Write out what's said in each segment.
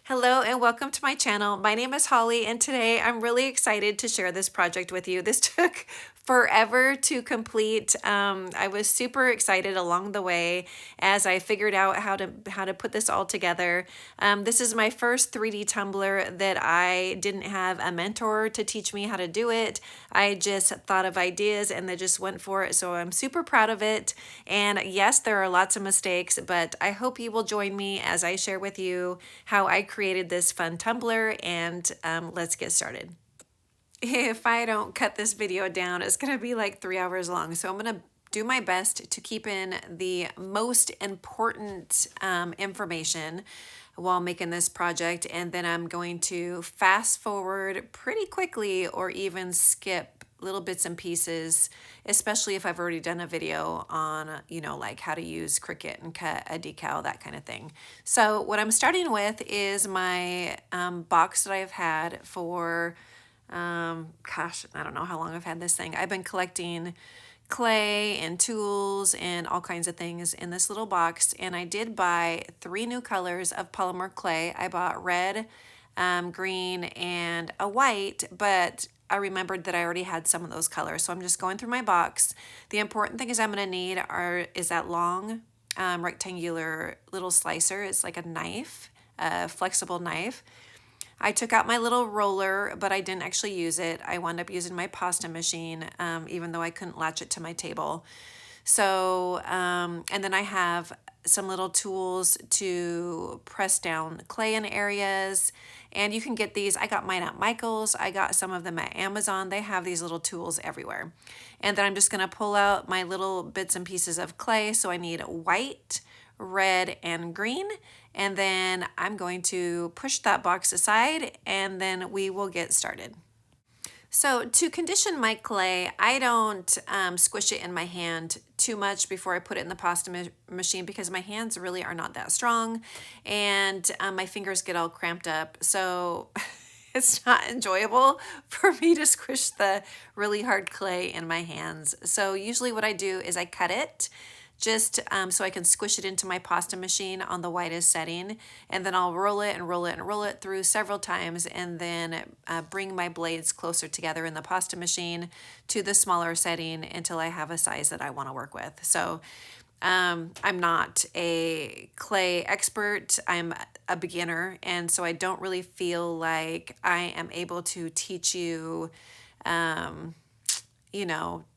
Hello and welcome to my channel. My name is Holly and today I'm really excited to share this project with you. This took forever to complete. I was super excited along the way as I figured out how to put this all together. This is my first 3D tumbler that I didn't have a mentor to teach me how to do it. I just thought of ideas and they just went for it. So I'm super proud of it. And yes, there are lots of mistakes, but I hope you will join me as I share with you how I created this fun tumbler, and let's get started. If I don't cut this video down, it's gonna be like 3 hours long. So I'm gonna do my best to keep in the most important information while making this project. And then I'm going to fast forward pretty quickly or even skip little bits and pieces, especially if I've already done a video on, like how to use Cricut and cut a decal, that kind of thing. So what I'm starting with is my box that I've had for gosh, I don't know how long I've had this thing. I've been collecting clay and tools and all kinds of things in this little box, and I did buy 3 new colors of polymer clay. I bought red, green, and a white, but I remembered that I already had some of those colors, so I'm just going through my box. The important thing is I'm going to need is that long rectangular little slicer. It's like a knife, a flexible knife. I took out my little roller, but I didn't actually use it. I wound up using my pasta machine, even though I couldn't latch it to my table. So, and then I have some little tools to press down clay in areas. And you can get these. I got mine at Michael's. I got some of them at Amazon. They have these little tools everywhere. And then I'm just going to pull out my little bits and pieces of clay. So I need white, red, and green. And then I'm going to push that box aside and then we will get started. So to condition my clay, I don't squish it in my hand too much before I put it in the pasta machine because my hands really are not that strong and my fingers get all cramped up. So it's not enjoyable for me to squish the really hard clay in my hands. So usually what I do is I cut it just so I can squish it into my pasta machine on the widest setting, and then I'll roll it and roll it and roll it through several times, and then bring my blades closer together in the pasta machine to the smaller setting until I have a size that I want to work with. So I'm not a clay expert. I'm a beginner, and so I don't really feel like I am able to teach you,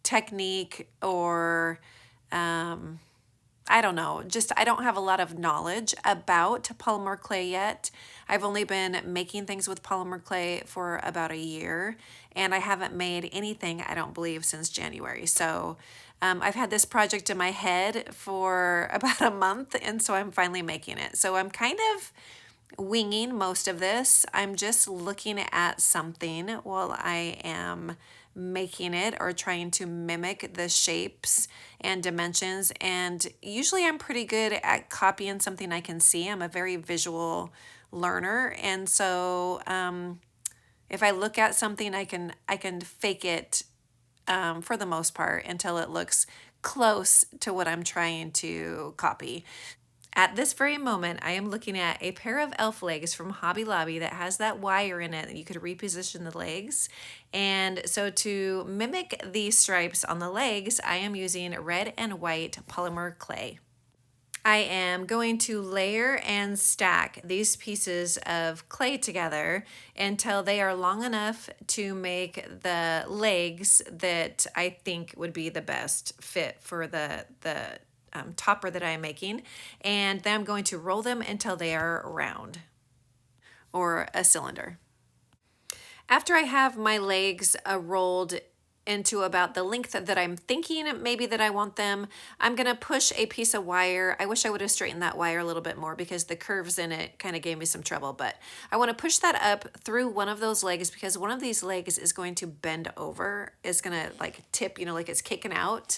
technique or I don't know, just I don't have a lot of knowledge about polymer clay yet. I've only been making things with polymer clay for about a year, and I haven't made anything, I don't believe, since January. So I've had this project in my head for about a month, and so I'm finally making it. So I'm kind of winging most of this. I'm just looking at something while I am making it or trying to mimic the shapes and dimensions. And usually I'm pretty good at copying something I can see. I'm a very visual learner. And so if I look at something, I can fake it for the most part until it looks close to what I'm trying to copy. At this very moment, I am looking at a pair of elf legs from Hobby Lobby that has that wire in it that you could reposition the legs. And so to mimic these stripes on the legs, I am using red and white polymer clay. I am going to layer and stack these pieces of clay together until they are long enough to make the legs that I think would be the best fit for the topper that I'm making, and then I'm going to roll them until they are round or a cylinder. After I have my legs rolled into about the length that I'm thinking maybe that I want them, I'm gonna push a piece of wire. I wish I would have straightened that wire a little bit more because the curves in it kind of gave me some trouble, but I want to push that up through one of those legs because one of these legs is going to bend over. It's gonna like tip, like it's kicking out.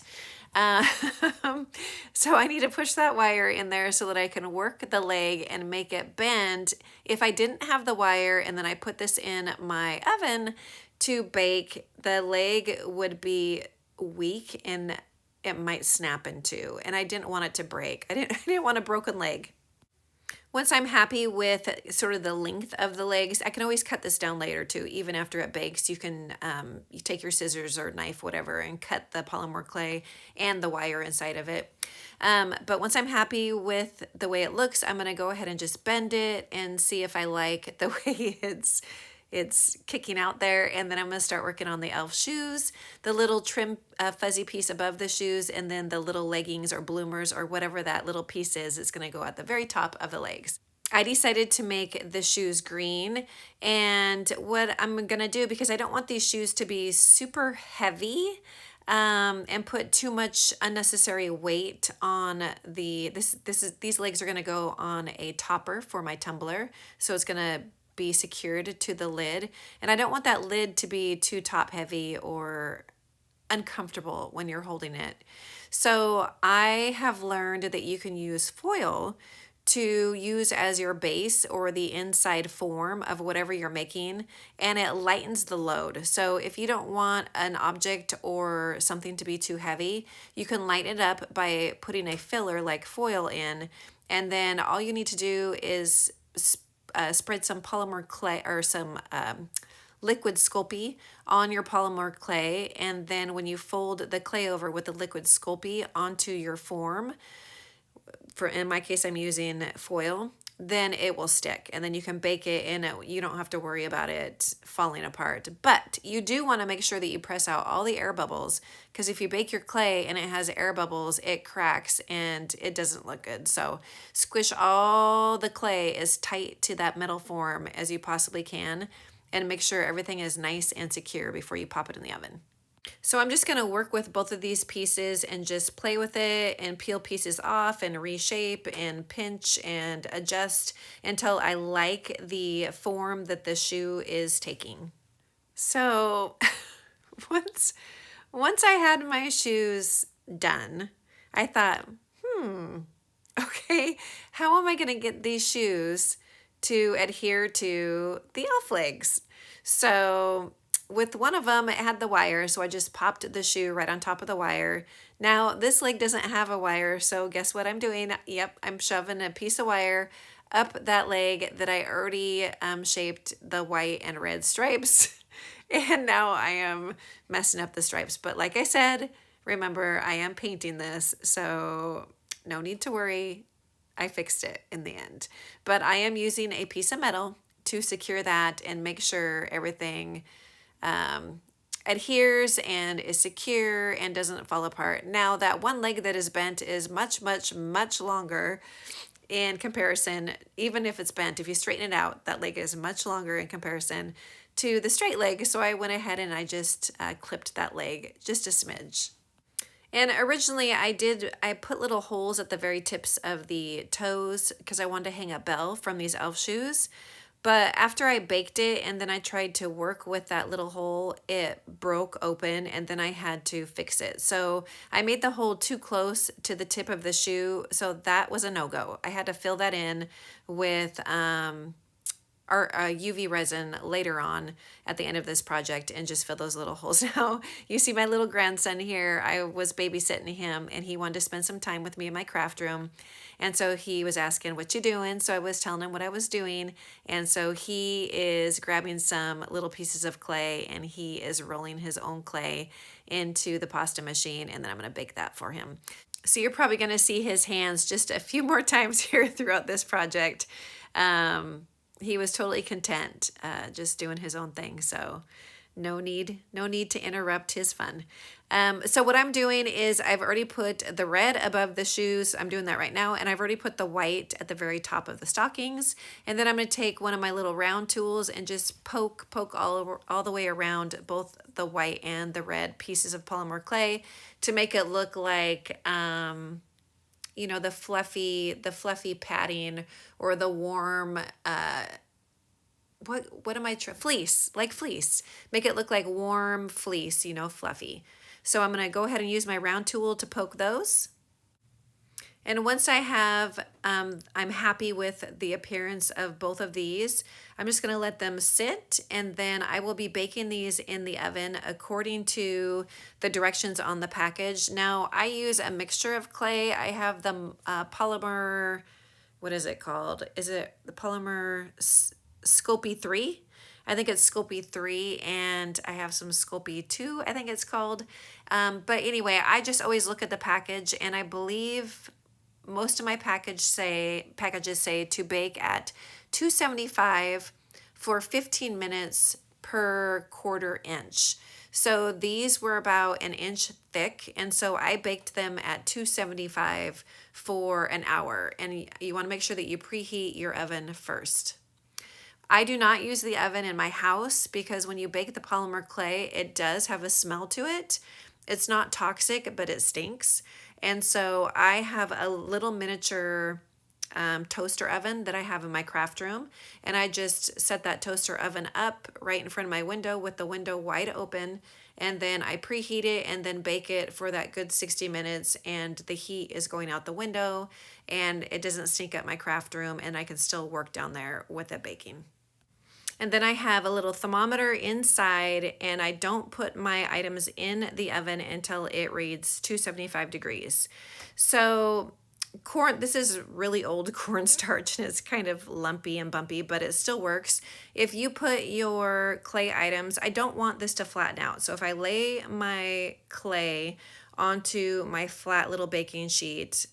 So I need to push that wire in there so that I can work the leg and make it bend. If I didn't have the wire and then I put this in my oven to bake, the leg would be weak and it might snap in two, and I didn't want it to break. I didn't want a broken leg. Once I'm happy with sort of the length of the legs, I can always cut this down later too. Even after it bakes, you can you take your scissors or knife, whatever, and cut the polymer clay and the wire inside of it. But once I'm happy with the way it looks, I'm gonna go ahead and just bend it and see if I like the way it's kicking out there. And then I'm gonna start working on the elf shoes, the little trim fuzzy piece above the shoes, and then the little leggings or bloomers or whatever that little piece is, it's gonna go at the very top of the legs. I decided to make the shoes green, and what I'm gonna do, because I don't want these shoes to be super heavy and put too much unnecessary weight on these legs are gonna go on a topper for my tumbler, so it's gonna be secured to the lid, and I don't want that lid to be too top heavy or uncomfortable when you're holding it. So I have learned that you can use foil to use as your base or the inside form of whatever you're making, and it lightens the load. So if you don't want an object or something to be too heavy, you can lighten it up by putting a filler like foil in, and then all you need to do is spread some polymer clay or some liquid Sculpey on your polymer clay, and then when you fold the clay over with the liquid Sculpey onto your form, in my case I'm using foil, then it will stick, and then you can bake it and you don't have to worry about it falling apart. But you do want to make sure that you press out all the air bubbles, because if you bake your clay and it has air bubbles, it cracks and it doesn't look good. So squish all the clay as tight to that metal form as you possibly can, and make sure everything is nice and secure before you pop it in the oven. So I'm just gonna work with both of these pieces and just play with it and peel pieces off and reshape and pinch and adjust until I like the form that the shoe is taking. So once I had my shoes done, I thought, okay, how am I gonna get these shoes to adhere to the elf legs? So with one of them, it had the wire, so I just popped the shoe right on top of the wire. Now, this leg doesn't have a wire, so guess what I'm doing? Yep, I'm shoving a piece of wire up that leg that I already shaped the white and red stripes. And now I am messing up the stripes. But like I said, remember, I am painting this, so no need to worry. I fixed it in the end. But I am using a piece of metal to secure that and make sure everything adheres and is secure and doesn't fall apart. Now that one leg that is bent is much, much, much longer in comparison. Even if it's bent, if you straighten it out, that leg is much longer in comparison to the straight leg. So I went ahead and I just clipped that leg just a smidge. And originally I put little holes at the very tips of the toes because I wanted to hang a bell from these elf shoes. But after I baked it and then I tried to work with that little hole, it broke open and then I had to fix it. So I made the hole too close to the tip of the shoe, so that was a no-go. I had to fill that in with our UV resin later on at the end of this project and just fill those little holes. Now you see my little grandson here. I was babysitting him and he wanted to spend some time with me in my craft room, and so he was asking, what you doing? So I was telling him what I was doing, and so he is grabbing some little pieces of clay and he is rolling his own clay into the pasta machine, and then I'm going to bake that for him. So you're probably going to see his hands just a few more times here throughout this project. He was totally content just doing his own thing, so no need to interrupt his fun. So what I'm doing is I've already put the red above the shoes. I'm doing that right now, and I've already put the white at the very top of the stockings. And then I'm going to take one of my little round tools and just poke all the way around both the white and the red pieces of polymer clay to make it look like you know, the fluffy padding or the warm what am I fleece, like fleece. Make it look like warm fleece, you know, fluffy. So I'm going to go ahead and use my round tool to poke those. And once I have, I'm happy with the appearance of both of these, I'm just going to let them sit, and then I will be baking these in the oven according to the directions on the package. Now I use a mixture of clay. I have the polymer what is it called? Is it the polymer Sculpey 3? I think it's Sculpey 3, and I have some Sculpey 2, I think it's called. But anyway, I just always look at the package, and I believe most of my packages say to bake at 275 for 15 minutes per 1/4 inch. So these were about 1 inch thick, and so I baked them at 275 for an hour. And you want to make sure that you preheat your oven first. I do not use the oven in my house because when you bake the polymer clay, it does have a smell to it. It's not toxic, but it stinks. And so I have a little miniature toaster oven that I have in my craft room, and I just set that toaster oven up right in front of my window with the window wide open, and then I preheat it and then bake it for that good 60 minutes, and the heat is going out the window and it doesn't stink up my craft room, and I can still work down there with it baking. And then I have a little thermometer inside, and I don't put my items in the oven until it reads 275 degrees. So this is really old cornstarch, and it's kind of lumpy and bumpy, but it still works. If you put your clay items, I don't want this to flatten out. So if I lay my clay onto my flat little baking sheet,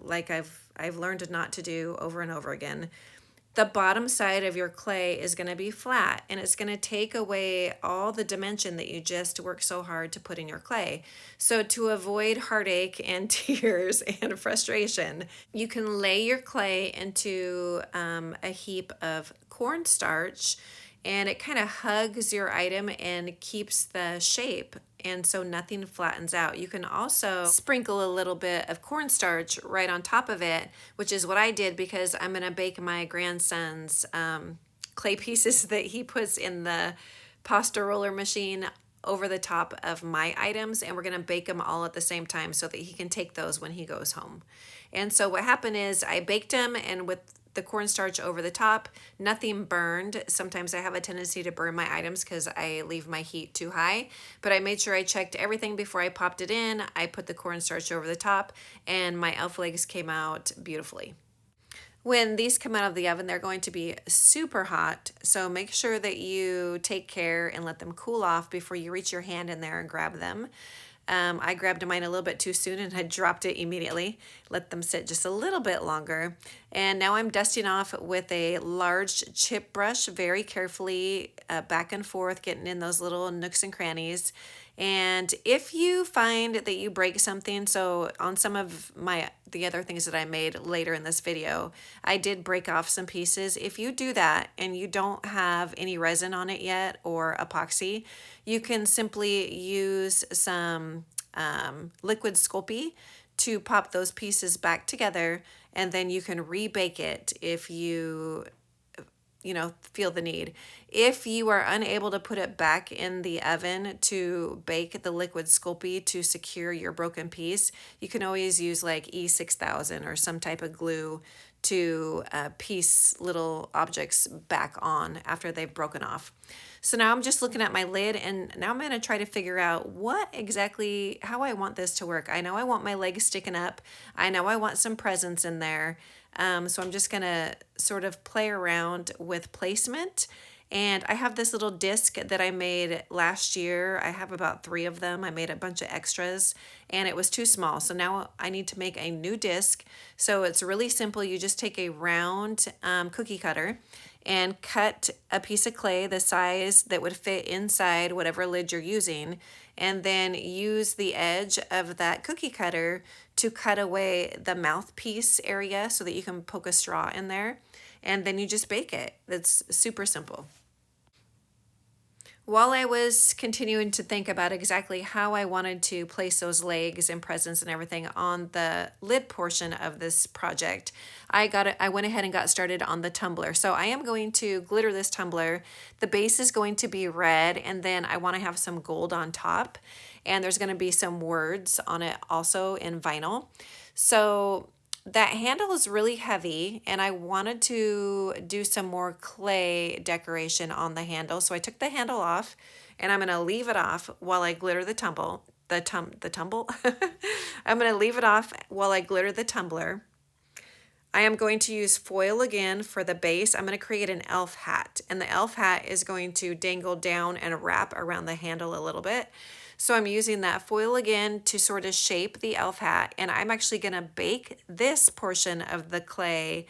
like I've learned not to do over and over again, the bottom side of your clay is going to be flat, and it's going to take away all the dimension that you just worked so hard to put in your clay. So to avoid heartache and tears and frustration, you can lay your clay into a heap of cornstarch, and it kind of hugs your item and keeps the shape, and so nothing flattens out. You can also sprinkle a little bit of cornstarch right on top of it, which is what I did because I'm going to bake my grandson's clay pieces that he puts in the pasta roller machine over the top of my items, and we're going to bake them all at the same time so that he can take those when he goes home. And so what happened is I baked them, and with the cornstarch over the top, nothing burned. Sometimes I have a tendency to burn my items because I leave my heat too high, but I made sure I checked everything before I popped it in. I put the cornstarch over the top, and my elf legs came out beautifully. When these come out of the oven, they're going to be super hot, so make sure that you take care and let them cool off before you reach your hand in there and grab them. I grabbed mine a little bit too soon and I dropped it immediately. Let them sit just a little bit longer. And now I'm dusting off with a large chip brush very carefully, back and forth, getting in those little nooks and crannies. And if you find that you break something, so on some of the other things that I made later in this video, I did break off some pieces. If you do that and you don't have any resin on it yet or epoxy, you can simply use some liquid Sculpey to pop those pieces back together, and then you can rebake it if you feel the need. If you are unable to put it back in the oven to bake the liquid Sculpey to secure your broken piece, you can always use like E6000 or some type of glue to piece little objects back on after they've broken off. So now I'm just looking at my lid, and now I'm going to try to figure out how I want this to work. I know I want my legs sticking up. I know I want some presents in there. So I'm just going to sort of play around with placement. And I have this little disc that I made last year. I have about 3 of them. I made a bunch of extras and it was too small. So now I need to make a new disc. So it's really simple. You just take a round cookie cutter and cut a piece of clay the size that would fit inside whatever lid you're using, and then use the edge of that cookie cutter to cut away the mouthpiece area so that you can poke a straw in there, and then you just bake it. That's super simple. While I was continuing to think about exactly how I wanted to place those legs and presents and everything on the lid portion of this project, I went ahead and got started on the tumbler. So I am going to glitter this tumbler. The base is going to be red, and then I want to have some gold on top, and there's going to be some words on it also in vinyl. So that handle is really heavy, and I wanted to do some more clay decoration on the handle. So I took the handle off, and I'm going to leave it off while I glitter the tumble. I'm going to leave it off while I glitter the tumbler. I am going to use foil again for the base. I'm going to create an elf hat, and the elf hat is going to dangle down and wrap around the handle a little bit. So I'm using that foil again to sort of shape the elf hat, and I'm actually going to bake this portion of the clay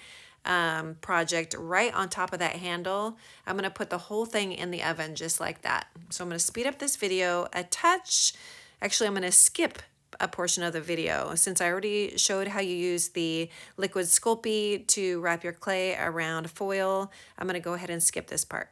project right on top of that handle. I'm going to put the whole thing in the oven just like that. So I'm going to speed up this video a touch. Actually, I'm going to skip a portion of the video since I already showed how you use the liquid Sculpey to wrap your clay around foil. I'm going to go ahead and skip this part.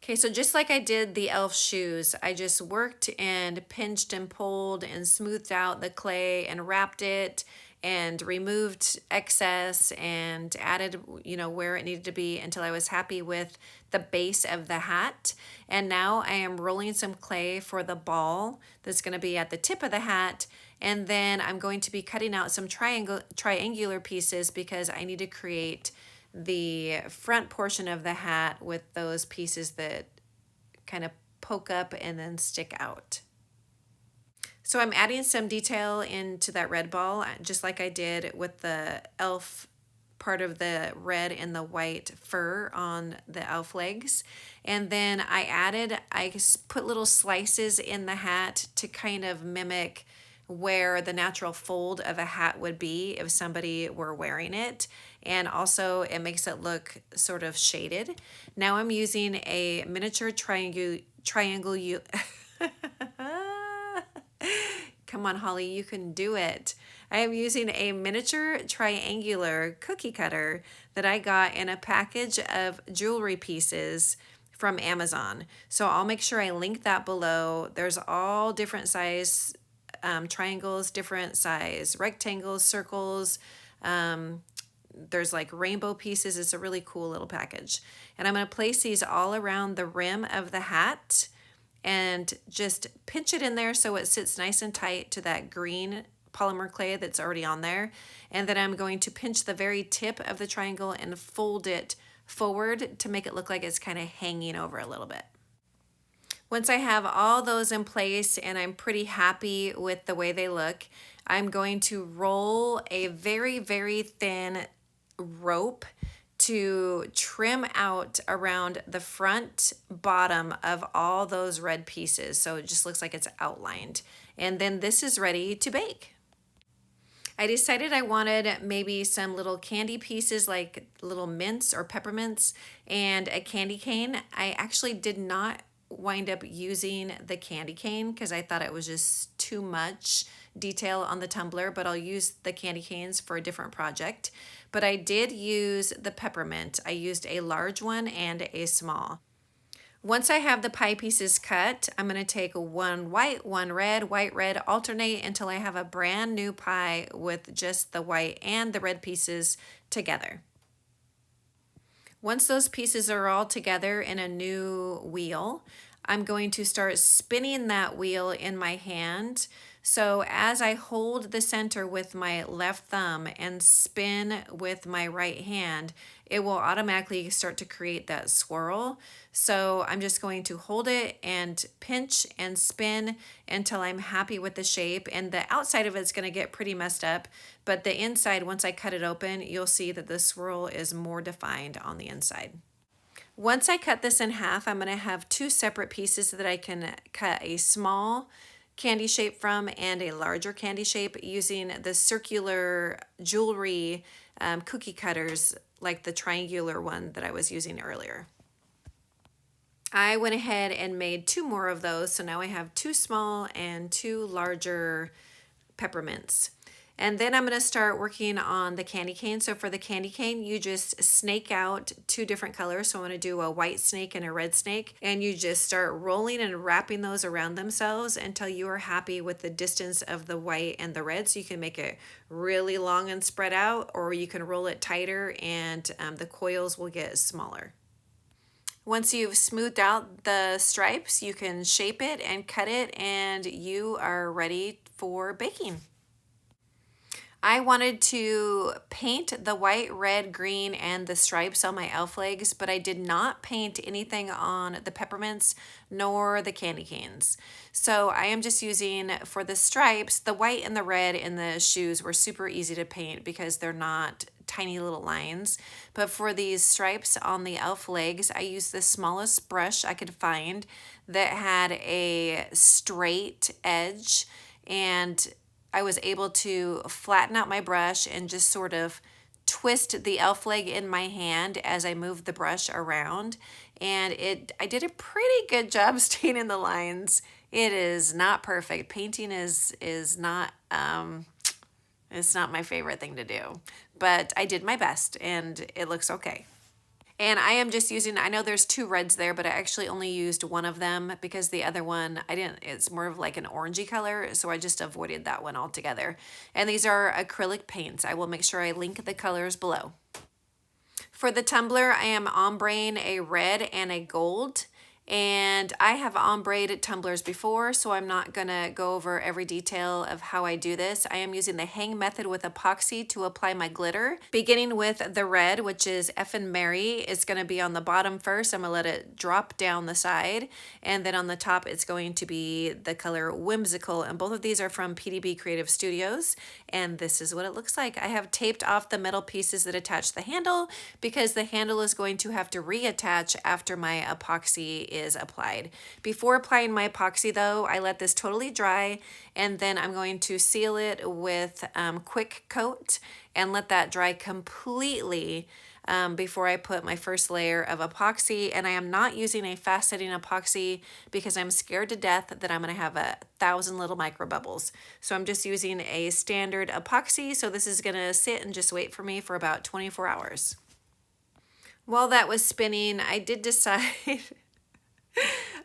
Okay, so just like I did the elf shoes, I just worked and pinched and pulled and smoothed out the clay and wrapped it and removed excess and added, where it needed to be until I was happy with the base of the hat. And now I am rolling some clay for the ball that's going to be at the tip of the hat. And then I'm going to be cutting out some triangular pieces because I need to create the front portion of the hat with those pieces that kind of poke up and then stick out. So I'm adding some detail into that red ball, just like I did with the elf part of the red and the white fur on the elf legs. And then I put little slices in the hat to kind of mimic where the natural fold of a hat would be if somebody were wearing it. And also it makes it look sort of shaded. Now I'm using a miniature triangle. Come on, Holly, you can do it. I am using a miniature triangular cookie cutter that I got in a package of jewelry pieces from Amazon. So I'll make sure I link that below. There's all different size triangles, different size rectangles, circles. There's like rainbow pieces. It's a really cool little package. And I'm going to place these all around the rim of the hat and just pinch it in there so it sits nice and tight to that green polymer clay that's already on there. And then I'm going to pinch the very tip of the triangle and fold it forward to make it look like it's kind of hanging over a little bit. Once I have all those in place and I'm pretty happy with the way they look, I'm going to roll a very, very thin rope to trim out around the front bottom of all those red pieces. So it just looks like it's outlined. And then this is ready to bake. I decided I wanted maybe some little candy pieces like little mints or peppermints and a candy cane. I actually did not wind up using the candy cane because I thought it was just too much detail on the tumbler, but I'll use the candy canes for a different project. But I did use the peppermint. I used a large one and a small. Once I have the pie pieces cut, I'm going to take one white, one red, white, red, alternate until I have a brand new pie with just the white and the red pieces together. Once those pieces are all together in a new wheel, I'm going to start spinning that wheel in my hand. So as I hold the center with my left thumb and spin with my right hand, it will automatically start to create that swirl. So I'm just going to hold it and pinch and spin until I'm happy with the shape. And the outside of it's going to get pretty messed up, but the inside, once I cut it open, you'll see that the swirl is more defined on the inside. Once I cut this in half, I'm going to have two separate pieces that I can cut a small candy shape from and a larger candy shape using the circular jewelry cookie cutters like the triangular one that I was using earlier. I went ahead and made two more of those, so now I have two small and two larger peppermints. And then I'm going to start working on the candy cane. So for the candy cane, you just snake out two different colors. So I'm going to do a white snake and a red snake. And you just start rolling and wrapping those around themselves until you are happy with the distance of the white and the red. So you can make it really long and spread out, or you can roll it tighter and the coils will get smaller. Once you've smoothed out the stripes, you can shape it and cut it, and you are ready for baking. I wanted to paint the white, red, green, and the stripes on my elf legs, but I did not paint anything on the peppermints nor the candy canes. So I am just using, for the stripes, the white and the red in the shoes were super easy to paint because they're not tiny little lines. But for these stripes on the elf legs, I used the smallest brush I could find that had a straight edge, and I was able to flatten out my brush and just sort of twist the elf leg in my hand as I moved the brush around. And I did a pretty good job staining the lines. It is not perfect. Painting is not it's not my favorite thing to do, but I did my best and it looks okay. And I am just using, I know there's two reds there, but I actually only used one of them because the other one, it's more of like an orangey color, so I just avoided that one altogether. And these are acrylic paints. I will make sure I link the colors below. For the tumbler, I am ombreing a red and a gold. And I have ombreed tumblers before, so I'm not gonna go over every detail of how I do this. I am using the hang method with epoxy to apply my glitter, beginning with the red, which is Effin Mary. It's gonna be on the bottom first. I'm gonna let it drop down the side, and then on the top it's going to be the color Whimsical, and both of these are from PDB Creative Studios, and this is what it looks like. I have taped off the metal pieces that attach the handle because the handle is going to have to reattach after my epoxy is applied. Before applying my epoxy though, I let this totally dry, and then I'm going to seal it with quick coat and let that dry completely before I put my first layer of epoxy. And I am not using a fast setting epoxy because I'm scared to death that I'm gonna have 1,000 little micro bubbles. So I'm just using a standard epoxy. So this is gonna sit and just wait for me for about 24 hours. While that was spinning, I did decide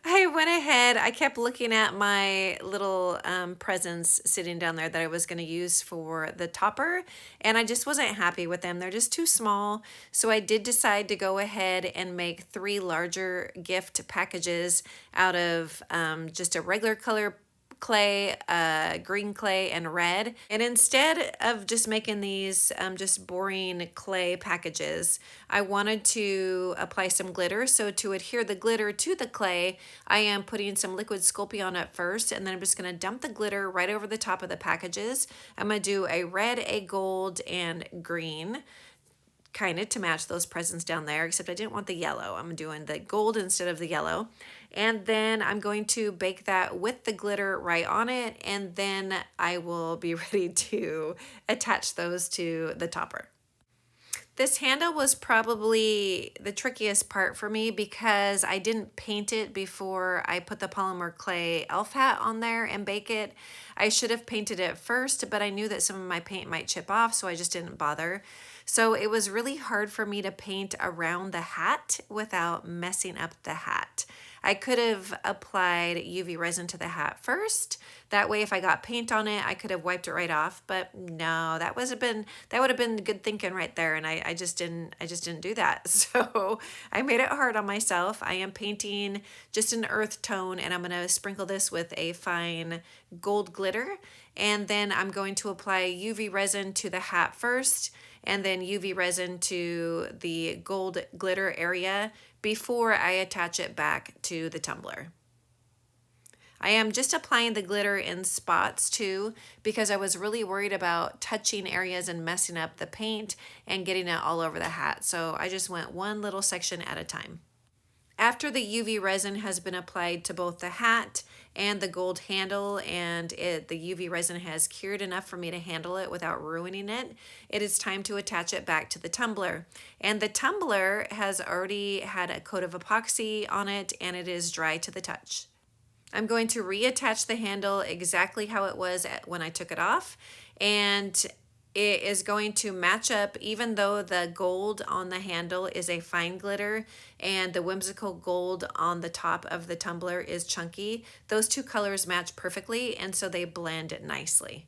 I went ahead, I kept looking at my little presents sitting down there that I was going to use for the topper, and I just wasn't happy with them. They're just too small. So I did decide to go ahead and make 3 larger gift packages out of just a regular color clay, green clay, and red. And instead of just making these just boring clay packages, I wanted to apply some glitter. So to adhere the glitter to the clay, I am putting some liquid Sculpey on it first, and then I'm just going to dump the glitter right over the top of the packages. I'm going to do a red, a gold, and green, kind of to match those presents down there, except I didn't want the yellow. I'm doing the gold instead of the yellow. And then I'm going to bake that with the glitter right on it, and then I will be ready to attach those to the topper. This handle was probably the trickiest part for me because I didn't paint it before I put the polymer clay elf hat on there and bake it. I should have painted it first, but I knew that some of my paint might chip off, so I just didn't bother. So it was really hard for me to paint around the hat without messing up the hat. I could have applied UV resin to the hat first. That way, if I got paint on it, I could have wiped it right off. But no, that would have been good thinking right there, and I just didn't do that. So I made it hard on myself. I am painting just an earth tone, and I'm gonna sprinkle this with a fine gold glitter, and then I'm going to apply UV resin to the hat first, and then UV resin to the gold glitter area before I attach it back to the tumbler. I am just applying the glitter in spots too, because I was really worried about touching areas and messing up the paint and getting it all over the hat. So I just went one little section at a time. After the UV resin has been applied to both the hat and the gold handle, and the UV resin has cured enough for me to handle it without ruining it, it is time to attach it back to the tumbler. And the tumbler has already had a coat of epoxy on it, and it is dry to the touch. I'm going to reattach the handle exactly how it was when I took it off, and it is going to match up. Even though the gold on the handle is a fine glitter and the whimsical gold on the top of the tumbler is chunky, those two colors match perfectly, and so they blend nicely.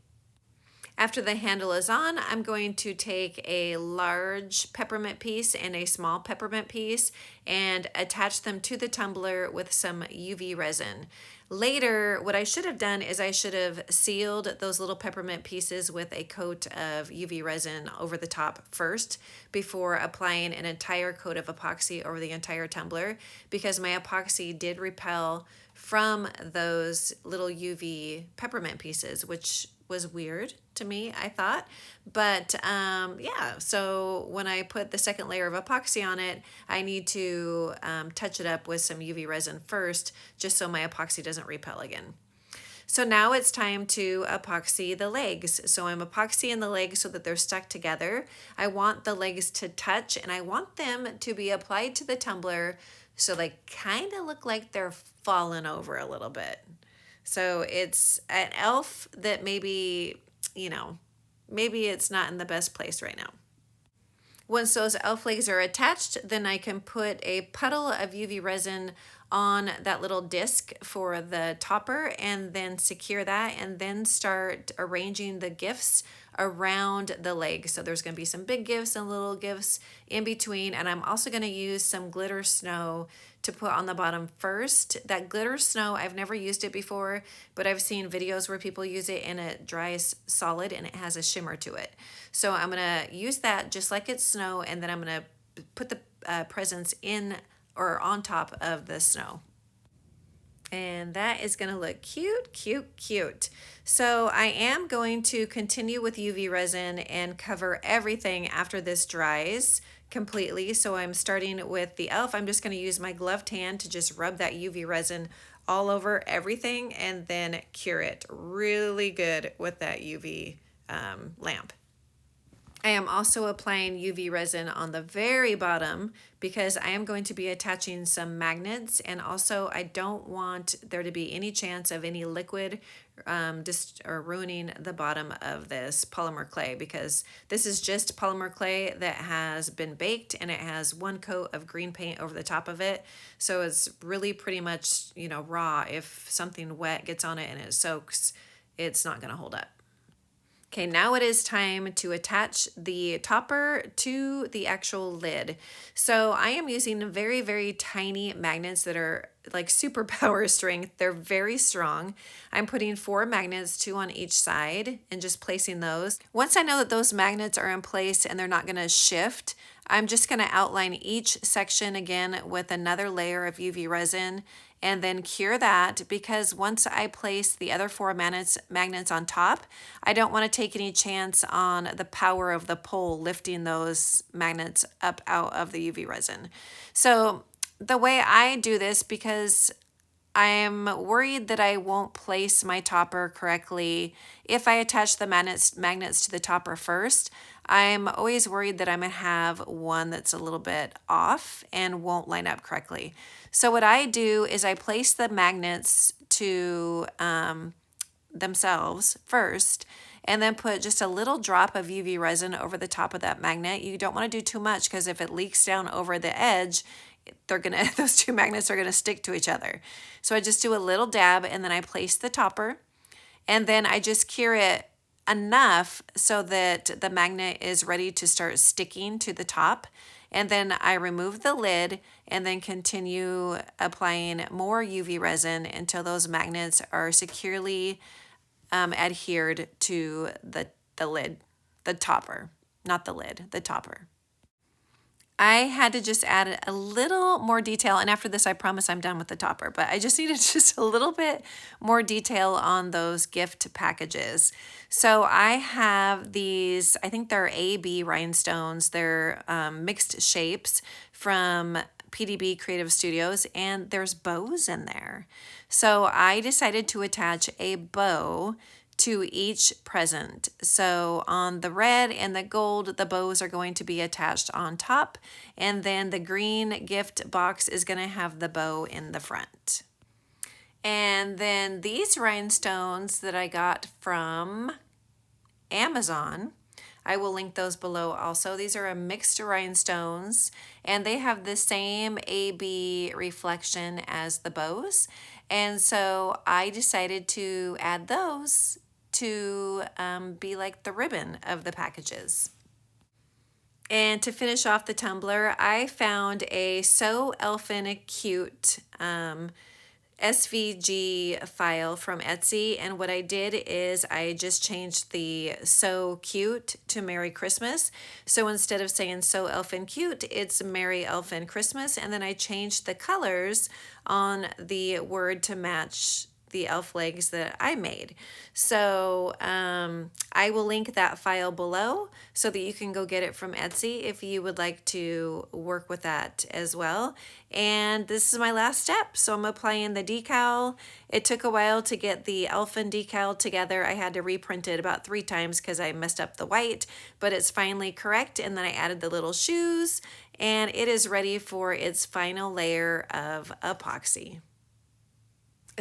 After the handle is on, I'm going to take a large peppermint piece and a small peppermint piece and attach them to the tumbler with some UV resin. Later, what I should have done is I should have sealed those little peppermint pieces with a coat of UV resin over the top first before applying an entire coat of epoxy over the entire tumbler, because my epoxy did repel from those little UV peppermint pieces, which was weird to me, I thought. But yeah, so when I put the second layer of epoxy on it, I need to touch it up with some UV resin first, just so my epoxy doesn't repel again. So now it's time to epoxy the legs. So I'm epoxying the legs so that they're stuck together. I want the legs to touch, and I want them to be applied to the tumbler so they kind of look like they're falling over a little bit. So it's an elf that maybe, you know, maybe it's not in the best place right now. Once those elf legs are attached, then I can put a puddle of UV resin on that little disc for the topper and then secure that, and then start arranging the gifts around the legs. So there's going to be some big gifts and little gifts in between, and I'm also going to use some glitter snow to put on the bottom first. That glitter snow, I've never used it before, but I've seen videos where people use it and it dries solid and it has a shimmer to it. So I'm gonna use that just like it's snow, and then I'm gonna put the presents in or on top of the snow. And that is gonna look cute, cute, cute. So I am going to continue with UV resin and cover everything after this dries completely. So I'm starting with the elf. I'm just gonna use my gloved hand to just rub that UV resin all over everything and then cure it really good with that UV lamp. I am also applying UV resin on the very bottom because I am going to be attaching some magnets, and also I don't want there to be any chance of any liquid or ruining the bottom of this polymer clay, because this is just polymer clay that has been baked and it has one coat of green paint over the top of it. So it's really pretty much, you know, raw. If something wet gets on it and it soaks, it's not going to hold up. Okay, now it is time to attach the topper to the actual lid. So I am using very, very tiny magnets that are like super power strength. They're very strong. I'm putting 4 magnets, 2 on each side, and just placing those. Once I know that those magnets are in place and they're not gonna shift, I'm just gonna outline each section again with another layer of UV resin and then cure that, because once I place the other 4 magnets on top, I don't want to take any chance on the power of the pole lifting those magnets up out of the UV resin. So the way I do this, because I'm worried that I won't place my topper correctly if I attach the magnets to the topper first. I'm always worried that I'm gonna have one that's a little bit off and won't line up correctly. So what I do is I place the magnets to themselves first, and then put just a little drop of UV resin over the top of that magnet. You don't want to do too much, because if it leaks down over the edge, those 2 magnets are gonna stick to each other. So I just do a little dab, and then I place the topper, and then I just cure it enough so that the magnet is ready to start sticking to the top. And then I remove the lid and then continue applying more UV resin until those magnets are securely adhered to the lid, the topper, not the lid, the topper. I had to just add a little more detail, and after this I promise I'm done with the topper, but I just needed just a little bit more detail on those gift packages. So I have these, I think they're AB rhinestones, they're mixed shapes from PDB Creative Studios, and there's bows in there. So I decided to attach a bow to each present. So on the red and the gold, the bows are going to be attached on top, and then the green gift box is going to have the bow in the front. And then these rhinestones that I got from Amazon, I will link those below also. These are a mixed rhinestones, and they have the same AB reflection as the bows. And so I decided to add those to be like the ribbon of the packages. And to finish off the tumbler, I found a So Elfin Cute SVG file from Etsy, and what I did is I just changed the So Cute to Merry Christmas. So instead of saying So Elfin Cute, it's Merry Elfin Christmas, and then I changed the colors on the word to match the elf legs that I made. So I will link that file below so that you can go get it from Etsy if you would like to work with that as well. And this is my last step. So I'm applying the decal. It took a while to get the Elfin decal together. I had to reprint it about 3 times because I messed up the white, but it's finally correct. And then I added the little shoes, and it is ready for its final layer of epoxy.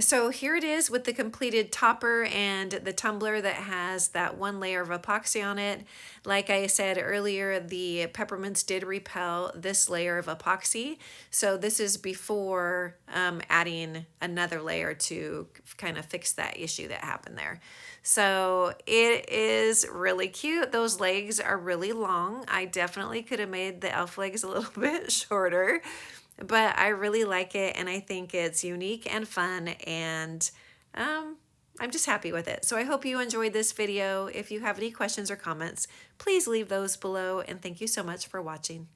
So here it is with the completed topper and the tumbler that has that 1 layer of epoxy on it. Like I said earlier, the peppermints did repel this layer of epoxy. So this is before adding another layer to kind of fix that issue that happened there. So it is really cute. Those legs are really long. I definitely could have made the elf legs a little bit shorter, but I really like it, and I think it's unique and fun, and I'm just happy with it. So I hope you enjoyed this video. If you have any questions or comments, please leave those below, and thank you so much for watching.